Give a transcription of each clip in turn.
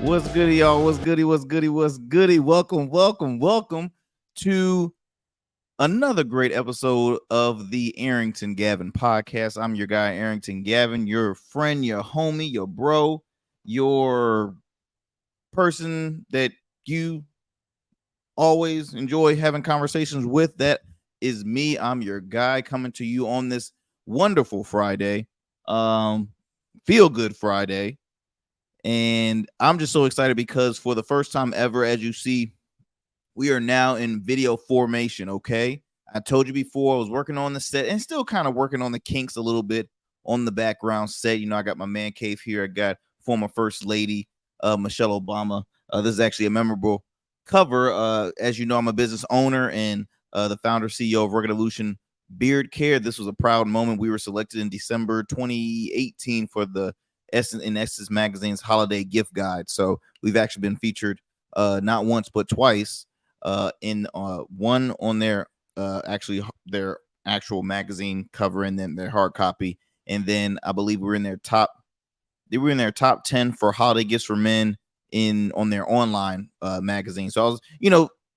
What's goody, y'all? What's goody? What's goody? What's goody? Welcome to another great episode of the Arrington Gavin podcast. I'm your guy, Arrington Gavin, your friend, your homie, your bro, your person that you always enjoy having conversations with. That is me. I'm your guy coming to you on this wonderful Friday, um, feel good Friday. And I'm just so excited because for the first time ever, as you see, we are now in video formation. Okay. I told you before I was working on the set and still kind of working on the kinks a little bit on the background set. You know, I got my man cave here. I got former First Lady Michelle Obama. This is actually a memorable cover. As you know, I'm a business owner and the founder CEO of Revolution Beard Care. This was a proud moment. We were selected in December 2018 for the Essence Magazine's holiday gift guide. So we've actually been featured not once but twice in one on their actually their actual magazine cover and then their hard copy, and then I believe we were in their top. They were in their top 10 for holiday gifts for men in on their online magazine. So I was,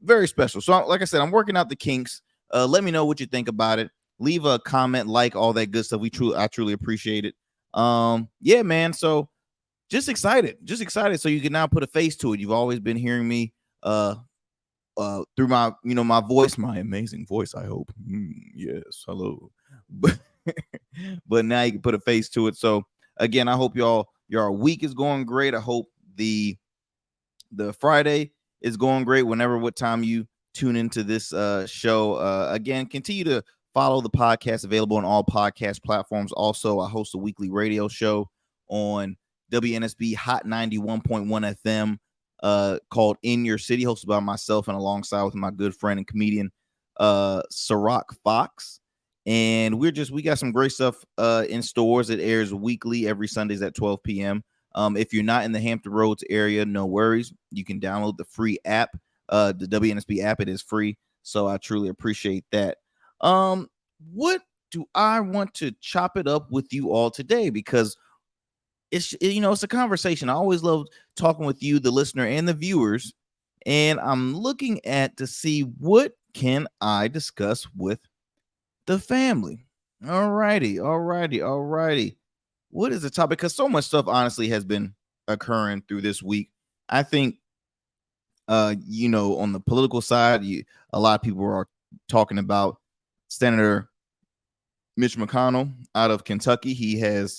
very special. So like I said, I'm working out the kinks. Let me know what you think about it. Leave a comment, like all that good stuff. I truly appreciate it. Yeah, man. So just excited. So you can now put a face to it. You've always been hearing me through my my voice, my amazing voice, I hope. Yes, hello. But but now you can put a face to it. So again, I hope your week is going great. I hope the Friday is going great whenever what time you tune into this show. Again, continue to follow the podcast, available on all podcast platforms. Also, I host a weekly radio show on WNSB Hot 91.1 FM called In Your City, hosted by myself and alongside with my good friend and comedian Ciroc Fox. And we got some great stuff in stores. It airs weekly every Sundays at 12 p.m. If you're not in the Hampton Roads area, no worries. You can download the free app, the WNSB app. It is free, so I truly appreciate that. What do I want to chop it up with you all today? Because it's a conversation. I always love talking with you, the listener, and the viewers. And I'm looking at to see what can I discuss with the family. All righty. What is the topic? Because so much stuff honestly has been occurring through this week. I think on the political side, a lot of people are talking about Senator Mitch McConnell out of Kentucky. He had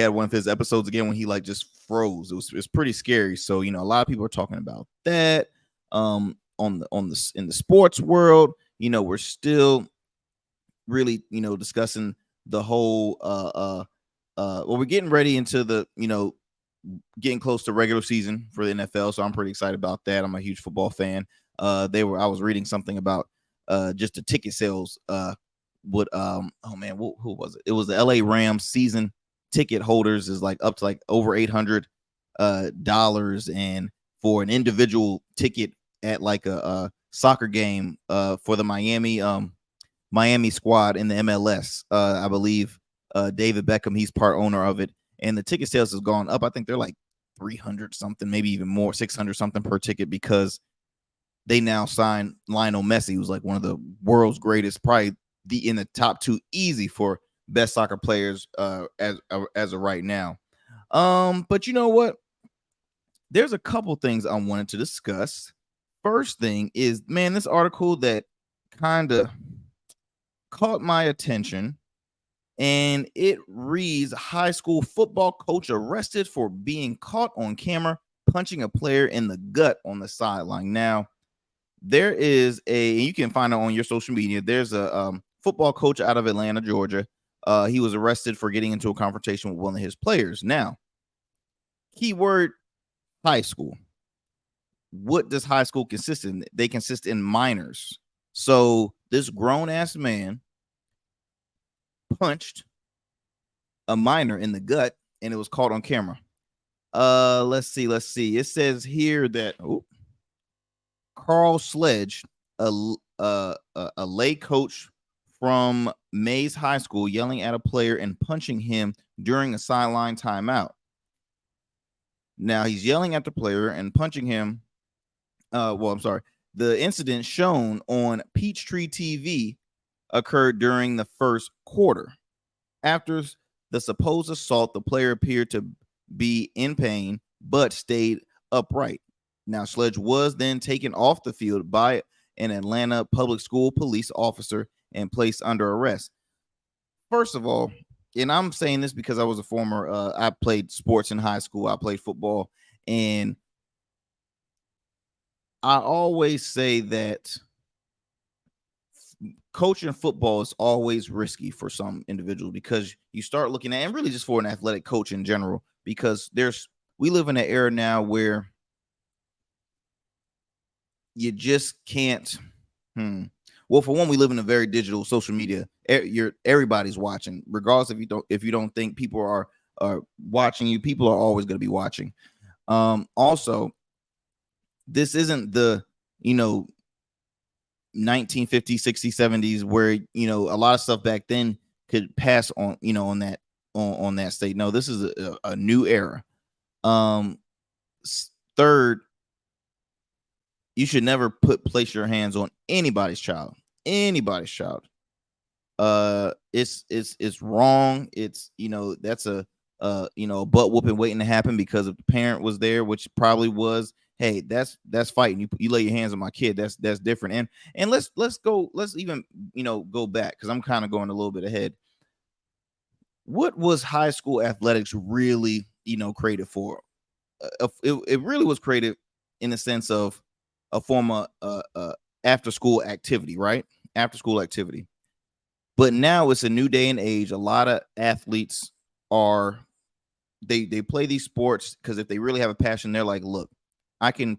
one of his episodes again when he like just froze. It was pretty scary. So a lot of people are talking about that. On the in the sports world, we're still really discussing the whole well, we're getting ready into the getting close to regular season for the NFL, so I'm pretty excited about that. I'm a huge football fan. I was reading something about just the ticket sales. What oh man, who was it? It was the LA Rams season ticket holders is like up to like over $800 and for an individual ticket at like a soccer game for the Miami squad in the MLS. I believe David Beckham, he's part owner of it, and the ticket sales has gone up. I think they're like 300 something, maybe even more, 600 something per ticket, because they now signed Lionel Messi, who's like one of the world's greatest, probably in the top two easy for best soccer players as of right now. But you know what? There's a couple things I wanted to discuss. First thing is, man, this article that kind of caught my attention, and it reads: high school football coach arrested for being caught on camera punching a player in the gut on the sideline. Now, there is you can find it on your social media. There's a football coach out of Atlanta, Georgia. He was arrested for getting into a confrontation with one of his players. Now, keyword high school. What does high school consist in? They consist in minors. So this grown ass man punched a minor in the gut, and it was caught on camera. Let's see. It says here that Carl Sledge, a lay coach from Mays High School, yelling at a player and punching him during a sideline timeout. Now he's yelling at the player and punching him. I'm sorry. The incident shown on Peachtree TV occurred during the first quarter. After the supposed assault, the player appeared to be in pain but stayed upright. Now, Sledge was then taken off the field by an Atlanta public school police officer and placed under arrest. First of all, and I'm saying this because I was a former, I played sports in high school, I played football, and I always say that coaching football is always risky for some individuals because you start looking at, and really just for an athletic coach in general, because we live in an era now where you just can't. Well, for one, we live in a very digital social media. Everybody's watching, regardless if you don't think people are watching you. People are always going to be watching. Also, this isn't the 1950s, 60s, 70s where a lot of stuff back then could pass on on that state. No, this is a new era. Third, you should never place your hands on anybody's child. It's wrong. It's that's a butt whooping waiting to happen because if the parent was there, which probably was. Hey, that's fighting. You lay your hands on my kid. That's different. And let's even go back because I'm kind of going a little bit ahead. What was high school athletics really created for? It really was created in the sense of a form of after school activity, right? After school activity. But now it's a new day and age. A lot of athletes they play these sports because if they really have a passion, they're like, look, I can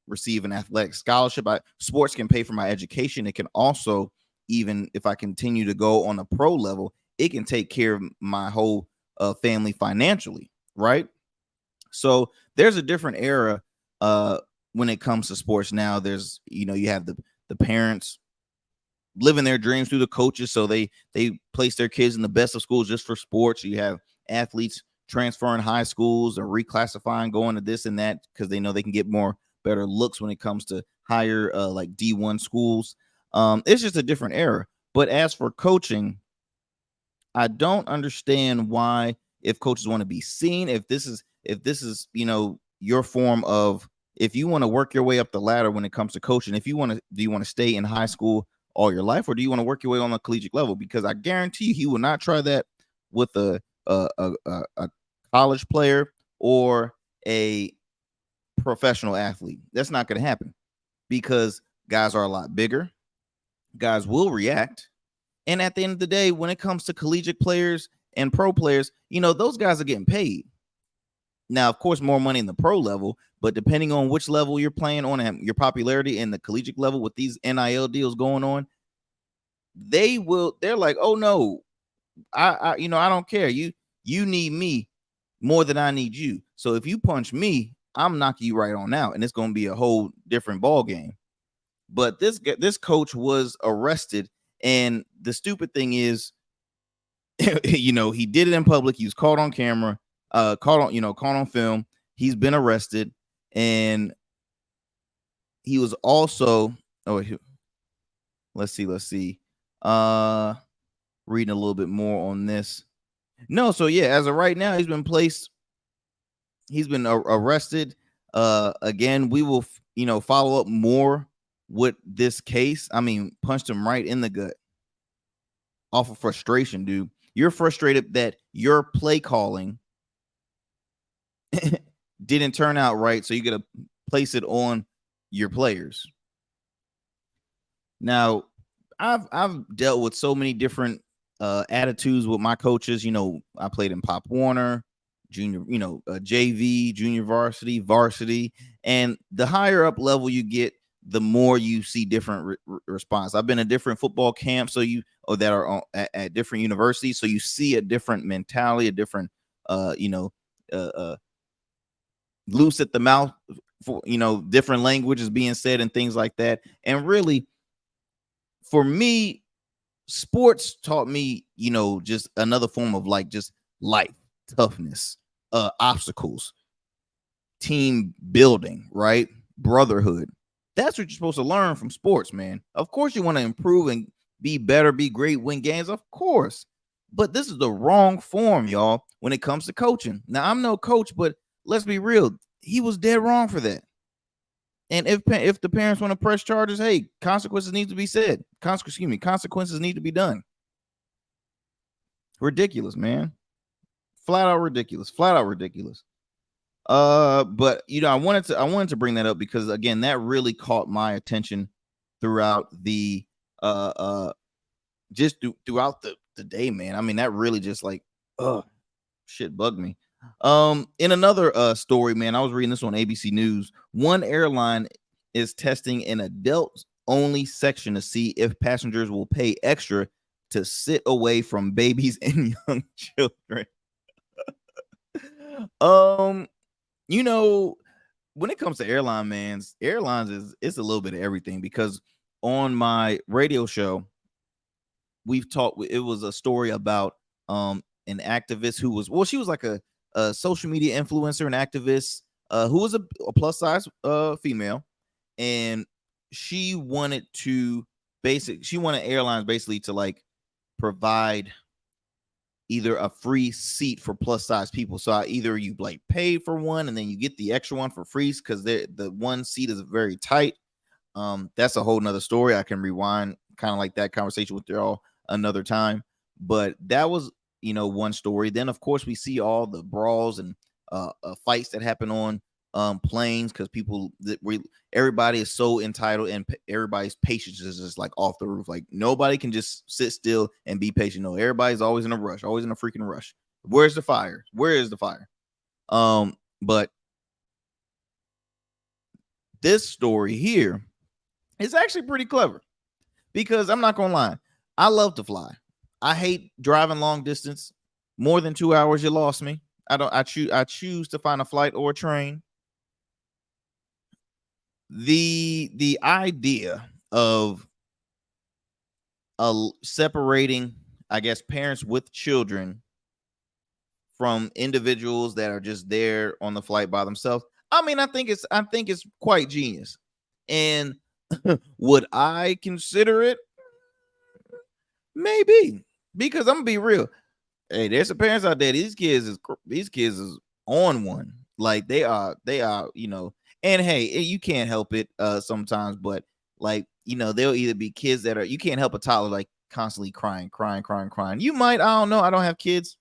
receive an athletic scholarship. Sports can pay for my education. It can also, even if I continue to go on a pro level, it can take care of my whole family financially, right? So there's a different era when it comes to sports now. There's you have the parents living their dreams through the coaches, so they place their kids in the best of schools just for sports. You have athletes transferring high schools or reclassifying, going to this and that because they know they can get better looks when it comes to higher like D1 schools. It's just a different era. But as for coaching, I don't understand why, if coaches want to be seen, if this is your form of, if you want to work your way up the ladder when it comes to coaching, do you want to stay in high school all your life, or do you want to work your way on the collegiate level? Because I guarantee you, he will not try that with a college player or a professional athlete. That's not going to happen because guys are a lot bigger. Guys will react. And at the end of the day, when it comes to collegiate players and pro players, those guys are getting paid. Now, of course, more money in the pro level, but depending on which level you're playing on and your popularity in the collegiate level with these NIL deals going on, they're like, oh no, I don't care. You need me more than I need you. So if you punch me, I'm knocking you right on out, and it's going to be a whole different ball game. But this coach was arrested, and the stupid thing is, he did it in public. He was caught on camera, caught on film. He's been arrested, and he was also let's see. Reading a little bit more on this. No, so yeah, as of right now, he's been arrested. Again, we will follow up more with this case. I mean, punched him right in the gut off of frustration, dude. You're frustrated that your play calling didn't turn out right, so you got to place it on your players. Now, I've dealt with so many different attitudes with my coaches. I played in Pop Warner, junior, JV, junior varsity, and the higher up level you get, the more you see different response. I've been in different football camps, that are at different universities, so you see a different mentality, a different, loose at the mouth, for different languages being said and things like that. And really, for me, sports taught me, just another form of like just life, toughness, obstacles. team building, right? Brotherhood. That's what you're supposed to learn from sports, man. Of course, you want to improve and be better, be great, win games, of course. But this is the wrong form, y'all, when it comes to coaching. Now, I'm no coach, but let's be real. He was dead wrong for that. And if the parents want to press charges, hey, consequences need to be said. Consequences need to be done. Ridiculous, man. Flat out ridiculous. Flat out ridiculous. But I wanted to bring that up because again, that really caught my attention throughout the throughout the day, man. I mean, that really just like shit bugged me. In another story, man, I was reading this on ABC News. One airline is testing an adult only section to see if passengers will pay extra to sit away from babies and young children. When it comes to airlines it's a little bit of everything, because on my radio show we've talked. It was a story about an activist who was, she was like a social media influencer and activist who was a plus size female, and she wanted airlines basically to like provide either a free seat for plus size people. So either you like pay for one and then you get the extra one for free because the one seat is very tight. That's a whole nother story. I can rewind kind of like that conversation with y'all another time. But that was, one story. Then of course we see all the brawls and fights that happen on planes because everybody is so entitled and everybody's patience is just like off the roof. Like nobody can just sit still and be patient. No, everybody's always in a rush, always in a freaking rush. Where's the fire? Where is the fire? But this story here is actually pretty clever, because I'm not gonna lie, I love to fly. I hate driving long distance. More than 2 hours, you lost me. I choose to find a flight or a train. The idea of separating, I guess, parents with children from individuals that are just there on the flight by themselves. I mean, I think it's quite genius. And would I consider it? Maybe, because I'm gonna be real. Hey, there's some parents out there. These kids is on one. Like they are. And hey, you can't help it sometimes, but like, they'll either be kids that are, you can't help a toddler like constantly crying. You might, I don't know. I don't have kids.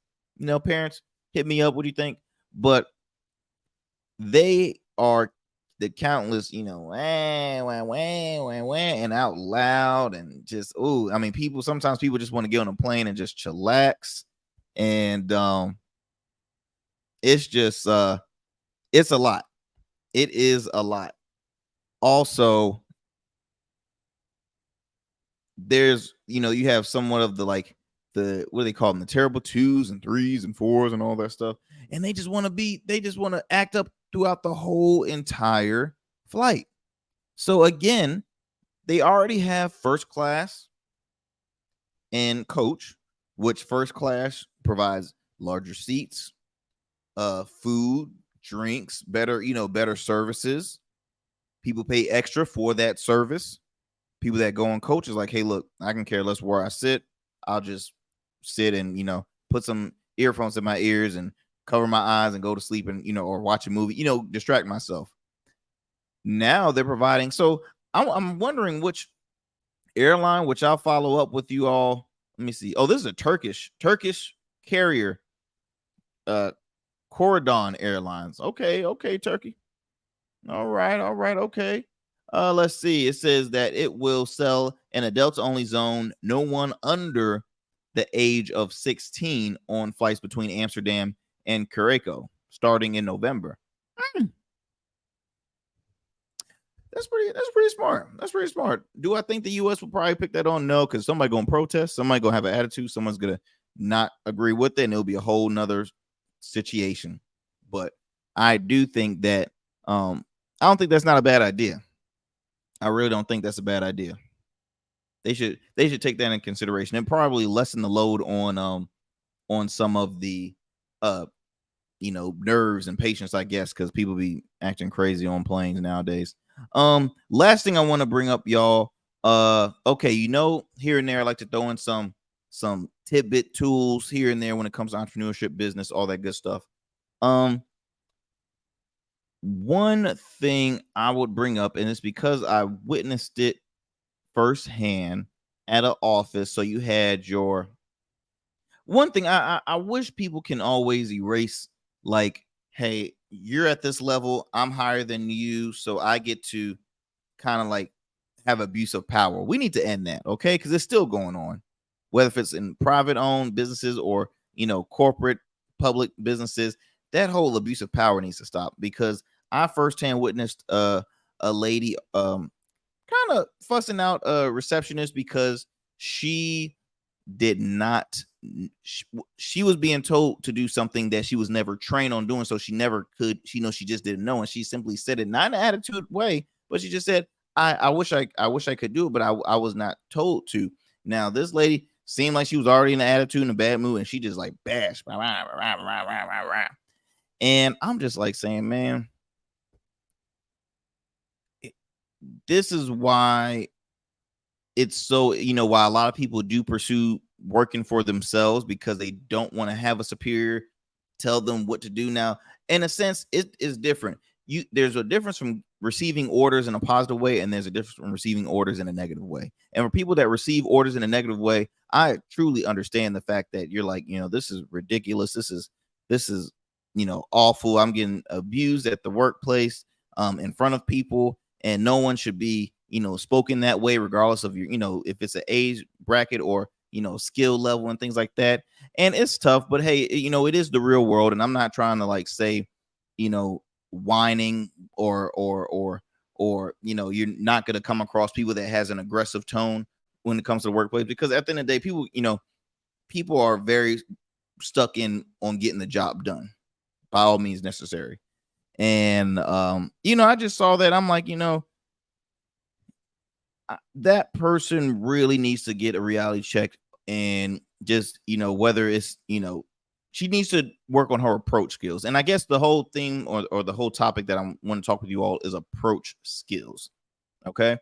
Parents, hit me up. What do you think? But they are the countless, wah, wah, wah, wah, wah, and out loud and just, I mean, sometimes people just want to get on a plane and just chillax. And it's just it's a lot. It is a lot. Also, there's, you have somewhat of the like the, what do they call them, the terrible 2s and 3s and 4s and all that stuff, and they just want to act up throughout the whole entire flight. So again, they already have first class and coach, which first class provides larger seats, food, drinks, better services. People pay extra for that service. People that go on coach is like, hey, look, I can care less where I sit. I'll just sit and, put some earphones in my ears and cover my eyes and go to sleep and, or watch a movie, distract myself. Now they're providing. So I'm wondering which airline, which I'll follow up with you all. Let me see. Oh, this is a Turkish carrier, Corridon Airlines. Okay, Turkey. All right, okay. Let's see. It says that it will sell an adults only zone, no one under the age of 16 on flights between Amsterdam and Curaçao starting in November. That's pretty smart. That's pretty smart. Do I think the US will probably pick that on? No, because somebody gonna protest, somebody gonna have an attitude, someone's gonna not agree with it, and it'll be a whole nother situation. But I do think that I don't think that's not a bad idea. I really don't think that's a bad idea. They should take that in consideration and probably lessen the load on some of the nerves and patience, I guess, because people be acting crazy on planes nowadays. Last thing I want to bring up, y'all. Okay, here and there I like to throw in some tidbit tools here and there when it comes to entrepreneurship, business, all that good stuff. One thing I would bring up, and it's because I witnessed it firsthand at an office. So you had your one thing I wish people can always erase, like, hey, you're at this level, I'm higher than you, so I get to kind of like have abuse of power. We need to end that, okay? Because it's still going on, whether if it's in private owned businesses or corporate public businesses. That whole abuse of power needs to stop, because I firsthand witnessed a lady kind of fussing out a receptionist because she did not she was being told to do something that she was never trained on doing, so she never could. She just didn't know, and she simply said it, not in an attitude way, but she just said, I wish I could do it, but I was not told to. Now this lady seemed like she was already in an attitude and a bad mood, and she just like bashed, and I'm just like saying, man, this is why it's so, why a lot of people do pursue working for themselves, because they don't want to have a superior tell them what to do. Now, in a sense, it is different. There's a difference from receiving orders in a positive way, and there's a difference from receiving orders in a negative way. And for people that receive orders in a negative way, I truly understand the fact that you're like, this is ridiculous. This is awful. I'm getting abused at the workplace, in front of people, and no one should be spoken that way, regardless of your if it's an age bracket or skill level and things like that. And it's tough, but hey, it is the real world, and I'm not trying to like say whining or you're not going to come across people that has an aggressive tone when it comes to the workplace, because at the end of the day, people are very stuck in on getting the job done by all means necessary. And I just saw that. I'm like, that person really needs to get a reality check, and just whether it's she needs to work on her approach skills. And I guess the whole thing, or the whole topic that I want to talk with you all, is approach skills. Okay,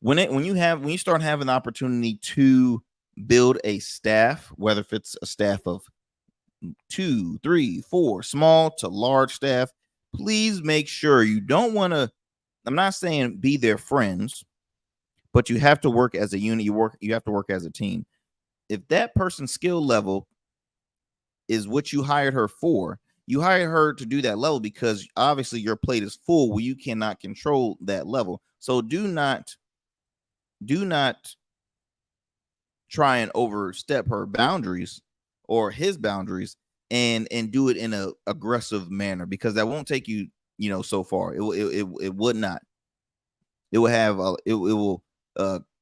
when you start having the opportunity to build a staff, whether if it's a staff of 2, 3, 4, small to large staff, please make sure you don't want to, I'm not saying be their friends, but you have to work as a unit. You have to work as a team. If that person's skill level is what you hired her for, you hired her to do that level because obviously your plate is full where you cannot control that level. So do not try and overstep her boundaries or his boundaries, and do it in a aggressive manner, because that won't take you so far. It would not. It will have it will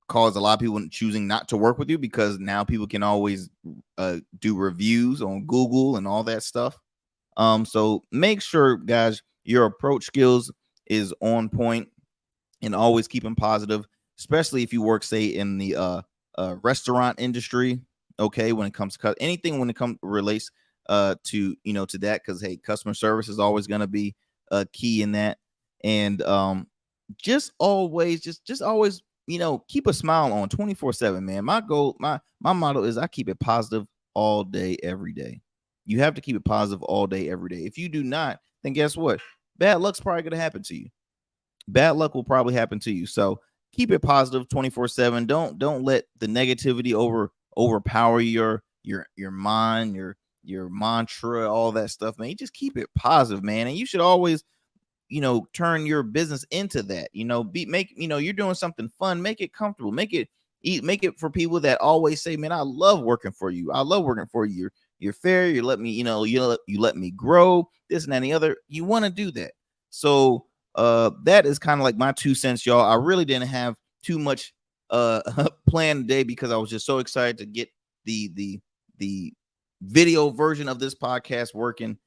cause a lot of people choosing not to work with you, because now people can always do reviews on Google and all that stuff. So make sure, guys, your approach skills is on point, and always keep them positive, especially if you work, say, in the restaurant industry. Okay, when it comes to anything, when it comes relates to to that, because hey, customer service is always going to be key in that. And just always keep a smile on 24/7, man. My goal, my motto is I keep it positive all day every day. You have to keep it positive all day every day. If you do not, then guess what? Bad luck's probably going to happen to you. Bad luck will probably happen to you. So keep it positive 24/7. Don't let the negativity overpower your mind, your mantra, all that stuff, man. You just keep it positive, man. And you should always turn your business into that. You're doing something fun, make it comfortable, make it for people that always say, man, I love working for you. I love working for you. You're fair. You let me, you let me grow, this and that and the other. You want to do that. So that is kind of like my 2 cents, y'all. I really didn't have too much planned today, because I was just so excited to get the video version of this podcast working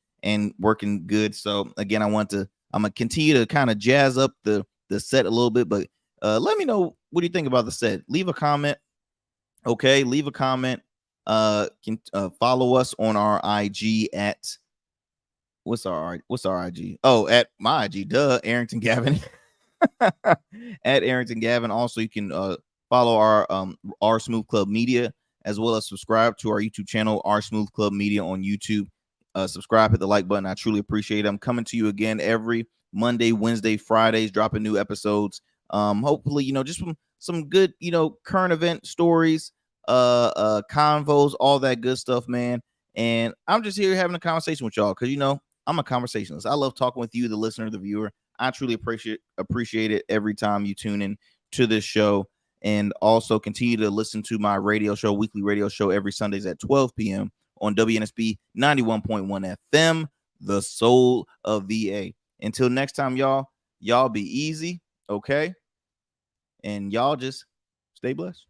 good. So again, I'm gonna continue to kind of jazz up the set a little bit, but let me know what do you think about the set. Leave a comment. Okay, leave a comment. Follow us on our IG at what's our IG? Oh, at my IG, Arrington Gavin. At Arrington Gavin. Also, you can follow our Smooth Club Media, as well as subscribe to our YouTube channel, our Smooth Club Media on YouTube. Subscribe, hit the like button. I truly appreciate it. I'm coming to you again every Monday, Wednesday, Fridays, dropping new episodes. Hopefully, just some good, current event stories, convos, all that good stuff, man. And I'm just here having a conversation with y'all because I'm a conversationalist. I love talking with you, the listener, the viewer. I truly appreciate it every time you tune in to this show, and also continue to listen to my weekly radio show every Sundays at 12 p.m. on WNSB 91.1 FM, the soul of VA. Until next time, y'all be easy, okay? And y'all just stay blessed.